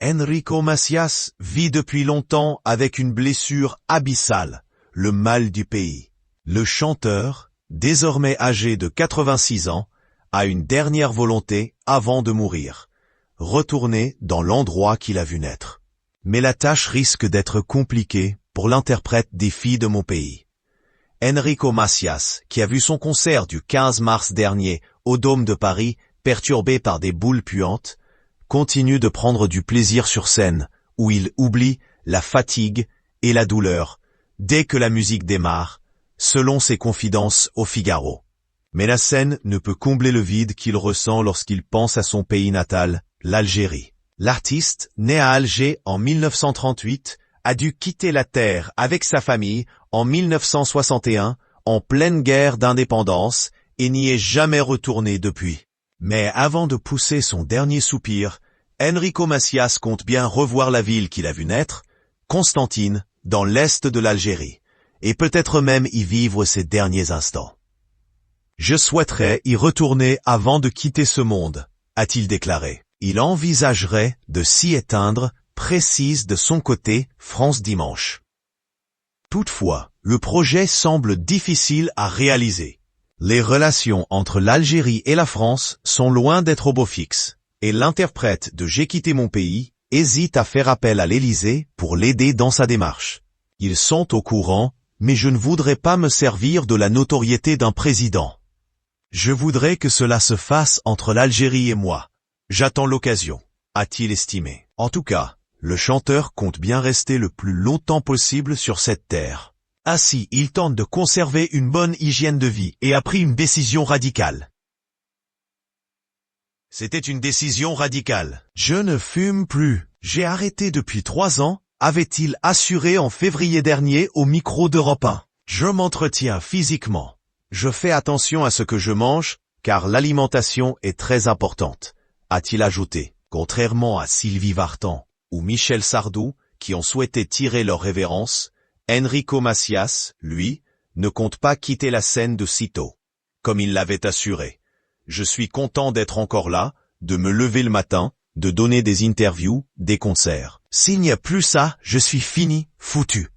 Enrico Macias vit depuis longtemps avec une blessure abyssale, le mal du pays. Le chanteur, désormais âgé de 86 ans, a une dernière volonté avant de mourir. Retourner dans l'endroit qu'il a vu naître. Mais la tâche risque d'être compliquée pour l'interprète des filles de mon pays. Enrico Macias, qui a vu son concert du 15 mars dernier au Dôme de Paris, perturbé par des boules puantes, continue de prendre du plaisir sur scène, où il oublie la fatigue et la douleur, dès que la musique démarre, selon ses confidences au Figaro. Mais la scène ne peut combler le vide qu'il ressent lorsqu'il pense à son pays natal, l'Algérie. L'artiste, né à Alger en 1938, a dû quitter la terre avec sa famille en 1961, en pleine guerre d'indépendance, et n'y est jamais retourné depuis. Mais avant de pousser son dernier soupir, Enrico Macias compte bien revoir la ville qu'il a vu naître, Constantine, dans l'est de l'Algérie, et peut-être même y vivre ses derniers instants. Je souhaiterais y retourner avant de quitter ce monde, a-t-il déclaré. Il envisagerait de s'y éteindre, précise de son côté France Dimanche. Toutefois, le projet semble difficile à réaliser. Les relations entre l'Algérie et la France sont loin d'être au beau fixe, et l'interprète de J'ai quitté mon pays hésite à faire appel à l'Élysée pour l'aider dans sa démarche. Ils sont au courant, mais je ne voudrais pas me servir de la notoriété d'un président. Je voudrais que cela se fasse entre l'Algérie et moi. J'attends l'occasion, a-t-il estimé. En tout cas, le chanteur compte bien rester le plus longtemps possible sur cette terre. Ainsi, il tente de conserver une bonne hygiène de vie et a pris une décision radicale. C'était une décision radicale. Je ne fume plus. J'ai arrêté depuis 3 ans, avait-il assuré en février dernier au micro d'Europe 1. Je m'entretiens physiquement. Je fais attention à ce que je mange, car l'alimentation est très importante, a-t-il ajouté. Contrairement à Sylvie Vartan ou Michel Sardou, qui ont souhaité tirer leur révérence, Enrico Macias, lui, ne compte pas quitter la scène de sitôt. Comme il l'avait assuré. Je suis content d'être encore là, de me lever le matin, de donner des interviews, des concerts. S'il n'y a plus ça, je suis fini, foutu.